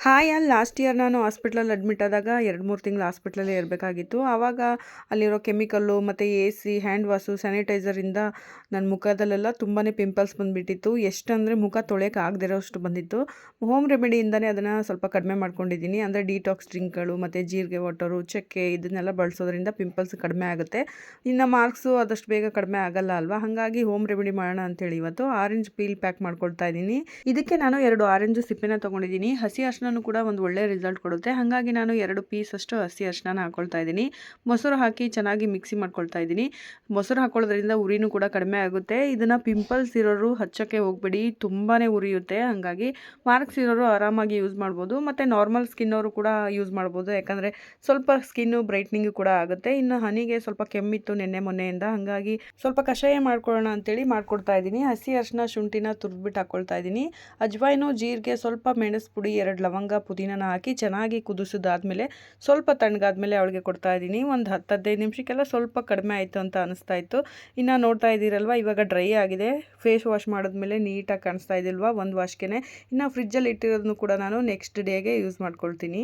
Hi last year ನಾನು ಹಾಸ್ಪಿಟ್ಲಲ್ಲಿ admit ಆದಾಗ 2-3 ತಿಂಗಳು ಹಾಸ್ಪಿಟ್ಲಲ್ಲೇ ಇರಬೇಕಾಗಿತ್ತು. ಆವಾಗ ಅಲ್ಲಿರೋ ಕೆಮಿಕಲ್ಲು ಮತ್ತು ಎ ಸಿ, ಹ್ಯಾಂಡ್ ವಾಶು, ಸ್ಯಾನಿಟೈಸರಿಂದ ನನ್ನ ಮುಖದಲ್ಲೆಲ್ಲ ತುಂಬಾ ಪಿಂಪಲ್ಸ್ ಬಂದುಬಿಟ್ಟಿತ್ತು. ಎಷ್ಟಂದರೆ ಮುಖ ತೊಳೆಯೋಕೆ ಆಗದೇ ಇರೋಷ್ಟು ಬಂದಿತ್ತು. ಹೋಮ್ ರೆಮಿಡಿಯಿಂದನೇ ಅದನ್ನು ಸ್ವಲ್ಪ ಕಡಿಮೆ ಮಾಡ್ಕೊಂಡಿದ್ದೀನಿ. ಅಂದರೆ ಡಿಟಾಕ್ಸ್ ಡ್ರಿಂಕ್ಗಳು ಮತ್ತು ಜೀರಿಗೆ ವಾಟರು, ಚಕ್ಕೆ ಇದನ್ನೆಲ್ಲ ಬಳಸೋದ್ರಿಂದ ಪಿಂಪಲ್ಸ್ ಕಡಿಮೆ ಆಗುತ್ತೆ. ಇನ್ನು ಮಾರ್ಕ್ಸು ಆದಷ್ಟು ಬೇಗ ಕಡಿಮೆ ಆಗಲ್ಲ ಅಲ್ವಾ, ಹಾಗಾಗಿ ಹೋಮ್ ರೆಮಿಡಿ ಮಾಡೋಣ ಅಂತೇಳಿ ಇವತ್ತು ಆರೆಂಜ್ ಪೀಲ್ ಪ್ಯಾಕ್ ಮಾಡ್ಕೊಳ್ತಾ ಇದ್ದೀನಿ. ಇದಕ್ಕೆ ನಾನು 2 ಆರೆಂಜ್ ಸಿಪ್ಪೆನ ತೊಗೊಂಡಿದ್ದೀನಿ. ಹಸಿ ಅರಿಶಿನ ಕೂಡ ಒಂದು ಒಳ್ಳೆ ರಿಸಲ್ಟ್ ಕೊಡುತ್ತೆ. ಹಾಗಾಗಿ ನಾನು 2 ಪೀಸ್ ಅಷ್ಟು ಹಸಿ ಅರಿಶಿನ ಹಾಕೊಳ್ತಾ ಇದ್ದೀನಿ. ಮೊಸರು ಹಾಕಿ ಚೆನ್ನಾಗಿ ಮಿಕ್ಸಿ ಮಾಡ್ಕೊಳ್ತಾ ಇದ್ದೀನಿ. ಮೊಸರು ಹಾಕೊಳ್ಳೋದ್ರಿಂದ ಉರಿನೂ ಕೂಡ ಕಡಿಮೆ ಆಗುತ್ತೆ. ಇದನ್ನು ಪಿಂಪಲ್ಸ್ ಇರೋರು ಹಚ್ಚಕ್ಕೆ ಹೋಗಬೇಡಿ, ತುಂಬಾ ಉರಿಯುತ್ತೆ. ಹಾಗಾಗಿ ಮಾರ್ಕ್ಸ್ ಇರೋರು ಆರಾಮಾಗಿ ಯೂಸ್ ಮಾಡ್ಬೋದು, ಮತ್ತು ನಾರ್ಮಲ್ ಸ್ಕಿನ್ ಅವರು ಕೂಡ ಯೂಸ್ ಮಾಡ್ಬೋದು. ಯಾಕಂದರೆ ಸ್ವಲ್ಪ ಸ್ಕಿನ್ನು ಬ್ರೈಟ್ನಿಂಗು ಕೂಡ ಆಗುತ್ತೆ. ಇನ್ನು ಹನಿಗೆ ಸ್ವಲ್ಪ ಕೆಮ್ಮಿತ್ತು ನಿನ್ನೆ ಮೊನ್ನೆಯಿಂದ, ಹಾಗಾಗಿ ಸ್ವಲ್ಪ ಕಷಾಯ ಮಾಡ್ಕೊಳ್ಳೋಣ ಅಂತೇಳಿ ಮಾಡ್ಕೊಡ್ತಾ ಇದ್ದೀನಿ. ಹಸಿ ಅರಿಶಿನ, ಶುಂಠಿನ ತುರಿದ್ಬಿಟ್ಟು ಹಾಕ್ಕೊಳ್ತಾ ಇದ್ದೀನಿ. ಅಜ್ವಾಯಿನು, ಜೀರಿಗೆ, ಸ್ವಲ್ಪ ಮೆಣಸು ಪುಡಿ, 2 ಲವಂಗ, ಪುದೀನನ ಹಾಕಿ ಚೆನ್ನಾಗಿ ಕುದಿಸಿದಾದ್ಮೇಲೆ ಸ್ವಲ್ಪ ತಣ್ಣಗಾದ್ಮೇಲೆ ಅವಳಿಗೆ ಕೊಡ್ತಾ ಇದ್ದೀನಿ. ಒಂದು 10-15 ನಿಮಿಷಕ್ಕೆಲ್ಲ ಸ್ವಲ್ಪ ಕಡಿಮೆ ಆಯಿತು ಅಂತ ಅನಿಸ್ತಾ ಇತ್ತು. ಇನ್ನು ನೋಡ್ತಾ ಇದ್ದೀರಲ್ವ, ಇವಾಗ ಡ್ರೈ ಆಗಿದೆ. ಫೇಸ್ ವಾಶ್ ಮಾಡಿದ್ಮೇಲೆ ನೀಟಾಗಿ ಕಾಣಿಸ್ತಾ ಇದಿಲ್ವಾ ಒಂದು ವಾಶ್ಗೆ. ಇನ್ನು ಫ್ರಿಜ್ಜಲ್ಲಿ ಇಟ್ಟಿರೋದನ್ನು ಕೂಡ ನಾನು ನೆಕ್ಸ್ಟ್ ಡೇಗೆ ಯೂಸ್ ಮಾಡ್ಕೊಳ್ತೀನಿ.